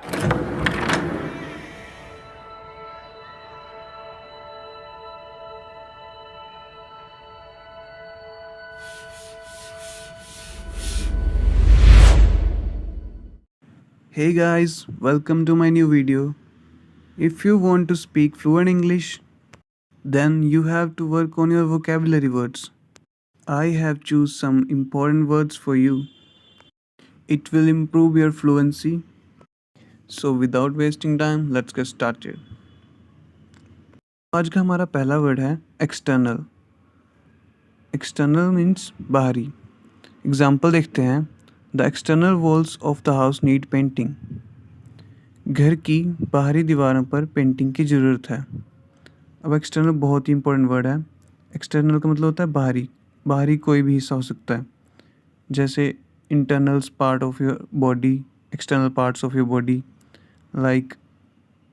Hey guys, welcome to my new video. If you want to speak fluent English, then you have to work on your vocabulary words. I have choose some important words for you. It will improve your fluency. So without wasting time, let's get started. आज का हमारा पहला word है external. External means बाहरी. Example देखते हैं. The external walls of the house need painting. घर की बाहरी दीवारों पर पेंटिंग की ज़रूरत है. अब एक्सटर्नल बहुत ही इंपॉर्टेंट वर्ड है. एक्सटर्नल का मतलब होता है बाहरी. बाहरी कोई भी हिस्सा हो सकता है, जैसे internals part of your body, external parts of your body. Like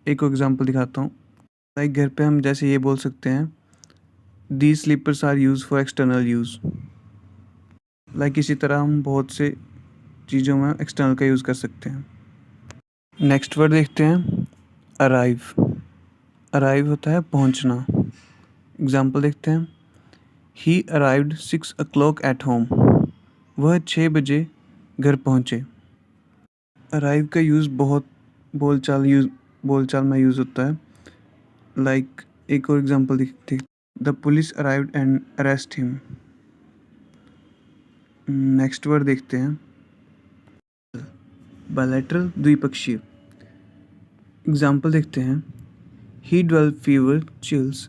एक एग्जांपल दिखाता हूँ. लाइक घर पे हम जैसे ये बोल सकते हैं, these slippers are use for external use. Like इसी तरह हम बहुत से चीज़ों में एक्सटर्नल का यूज़ कर सकते हैं. नेक्स्ट वर्ड देखते हैं, अराइव. अराइव होता है पहुंचना. एग्जाम्पल देखते हैं. ही अराइव्ड 6 o'clock एट होम. वह 6 बजे घर पहुंचे. अराइव का यूज़ बहुत बोलचाल में यूज़ होता है. लाइक एक और एग्जाम्पल देखते. The police arrived and arrest him. Next word देखते हैं, बायलैटरल द्विपक्षीय. एग्जाम्पल देखते हैं. He developed fever, chills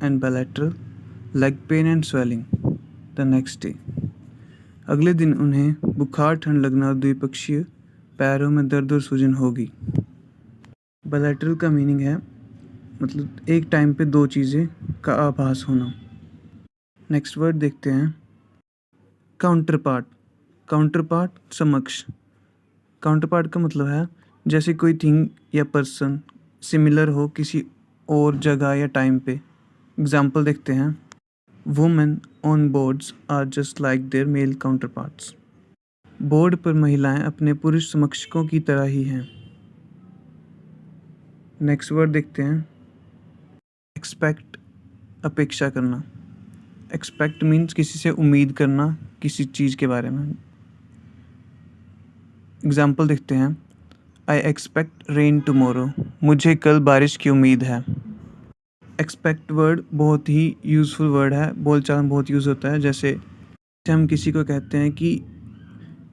and bilateral leg pain and swelling the next day. अगले दिन उन्हें बुखार, ठंड लगना और द्विपक्षीय पैरों में दर्द और सूजन होगी. बायलैटरल का मीनिंग है मतलब एक टाइम पे दो चीज़ें का आभास होना. नेक्स्ट वर्ड देखते हैं, काउंटर पार्ट. काउंटर पार्ट समकक्ष. काउंटर पार्ट का मतलब है जैसे कोई थिंग या पर्सन सिमिलर हो किसी और जगह या टाइम पे. एग्जाम्पल देखते हैं. Women on boards are just like their male counterparts. Board पर महिलाएं अपने पुरुष समकक्षों की तरह ही हैं. नेक्स्ट वर्ड देखते हैं, एक्सपेक्ट. अपेक्षा करना. एक्सपेक्ट मीन्स किसी से उम्मीद करना किसी चीज़ के बारे में. एग्जाम्पल देखते हैं. I expect rain tomorrow. मुझे कल बारिश की उम्मीद है. एक्सपेक्ट वर्ड बहुत ही यूज़फुल वर्ड है. बोलचाल में बहुत यूज़ होता है. जैसे हम किसी को कहते हैं कि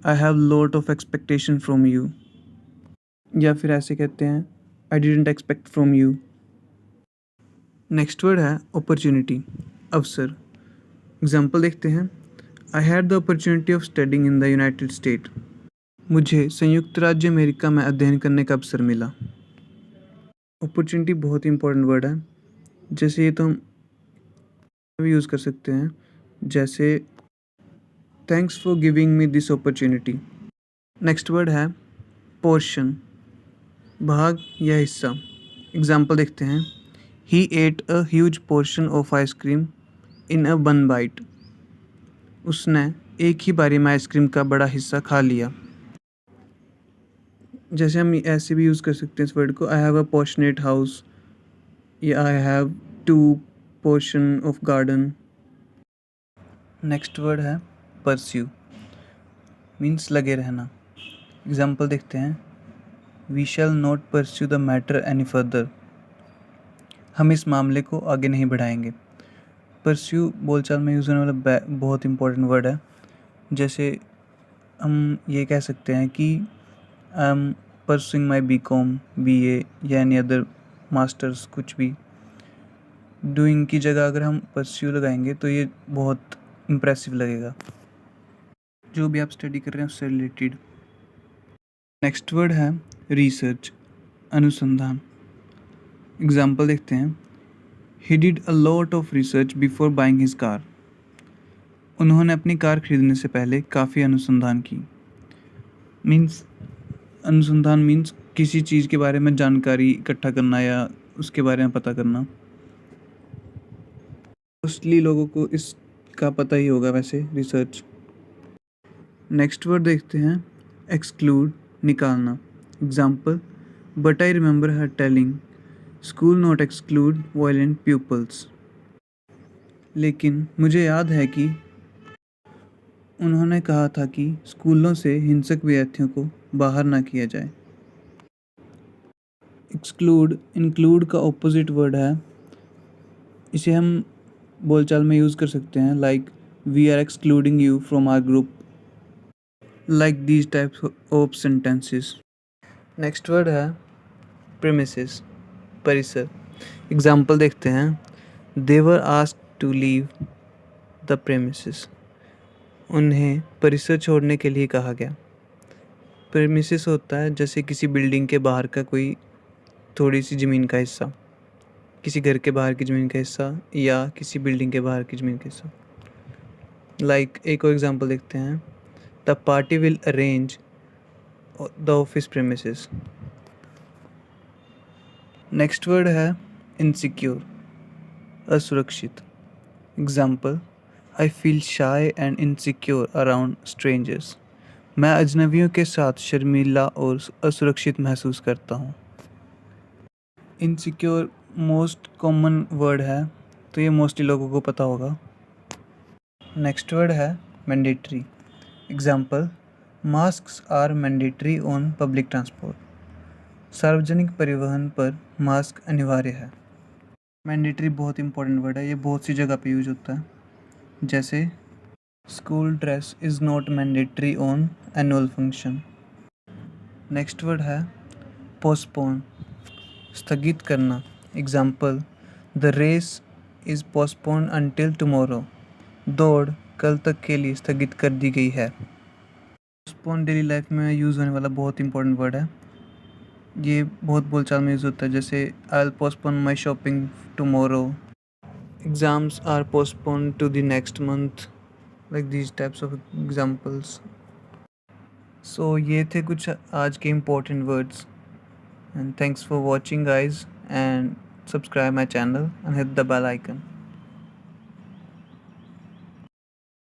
I have lot of expectation from you, या फिर ऐसे कहते हैं I didn't expect from you. Next word है अपॉर्चुनिटी, अवसर. एग्जाम्पल देखते हैं. I had the opportunity of studying in the United state. मुझे संयुक्त राज्य अमेरिका में अध्ययन करने का अवसर मिला. अपॉर्चुनिटी बहुत ही इंपॉर्टेंट वर्ड है. जैसे ये तो हम भी यूज़ कर सकते हैं, जैसे thanks for giving me this opportunity. Next word है पोर्शन, भाग या हिस्सा. एग्जाम्पल देखते हैं. He ate a huge portion of ice cream in a one bite. उसने एक ही बारी में आइसक्रीम का बड़ा हिस्सा खा लिया. जैसे हम ऐसे भी यूज़ कर सकते हैं इस वर्ड को. I have a portionate house, या I have 2 portion of garden. Next word है परस्यू, मीन्स लगे रहना. एग्जाम्पल देखते हैं. We shall not pursue the matter any further. हम इस मामले को आगे नहीं बढ़ाएंगे. परस्यू बोलचाल में यूज़ होने वाला बहुत इंपॉर्टेंट वर्ड है. जैसे हम ये कह सकते हैं कि I am pursuing my BCom, BA या एनी अदर मास्टर्स, कुछ भी. डूइंग की जगह अगर हम परस्यू लगाएंगे तो ये बहुत इम्प्रेसिव लगेगा, जो भी आप स्टडी कर रहे हैं उससे रिलेटेड. नेक्स्ट वर्ड है रिसर्च, अनुसंधान. एग्जाम्पल देखते हैं. He did a lot of research before buying his car. उन्होंने अपनी कार खरीदने से पहले काफ़ी अनुसंधान की. मीन्स अनुसंधान मीन्स किसी चीज़ के बारे में जानकारी इकट्ठा करना या उसके बारे में पता करना. मोस्टली लोगों को इसका पता ही होगा वैसे, रिसर्च. नेक्स्ट वर्ड देखते हैं, एक्सक्लूड, निकालना. Example. But I remember her telling, school not exclude violent pupils. लेकिन मुझे याद है कि उन्होंने कहा था कि स्कूलों से हिंसक विद्यार्थियों को बाहर ना किया जाए। एक्सक्लूड इंक्लूड का ऑपोजिट वर्ड है, इसे हम बोलचाल में यूज़ कर सकते हैं, like we are excluding you from our group, like these types of sentences. Next word है प्रीमिसेस, परिसर। एग्जाम्पल देखते हैं, they were asked to leave the premises, उन्हें परिसर छोड़ने के लिए कहा गया। प्रीमिसेस होता है जैसे किसी बिल्डिंग के बाहर का कोई थोड़ी सी ज़मीन का हिस्सा, किसी घर के बाहर की ज़मीन का हिस्सा या किसी बिल्डिंग के बाहर की ज़मीन का हिस्सा। लाइक एक और एग्जांपल देखते हैं, the party will arrange the office premises. Next word है इनसिक्योर, असुरक्षित। Example, I feel shy and insecure around strangers, मैं अजनबियों के साथ शर्मीला और असुरक्षित महसूस करता हूँ। इनसिक्योर मोस्ट कॉमन वर्ड है, तो ये मोस्टली लोगों को पता होगा। नेक्स्ट वर्ड है mandatory. Example, masks are mandatory on public transport, सार्वजनिक परिवहन पर मास्क अनिवार्य है। मैंडेटरी बहुत इंपॉर्टेंट वर्ड है, ये बहुत सी जगह पे यूज होता है, जैसे school dress is not mandatory on annual function. Next word है पोस्टपोन, स्थगित करना। Example, the race is postpone until tomorrow, दौड़ कल तक के लिए स्थगित कर दी गई है। पोस्टपोन डेली लाइफ में यूज़ होने वाला बहुत इंपॉर्टेंट वर्ड है, ये बहुत बोलचाल में यूज़ होता है, जैसे I will postpone my shopping tomorrow, exams are postpone to the next month, like these types of examples. So ये थे कुछ आज के important words, and thanks for watching guys, and subscribe my channel and hit the bell icon.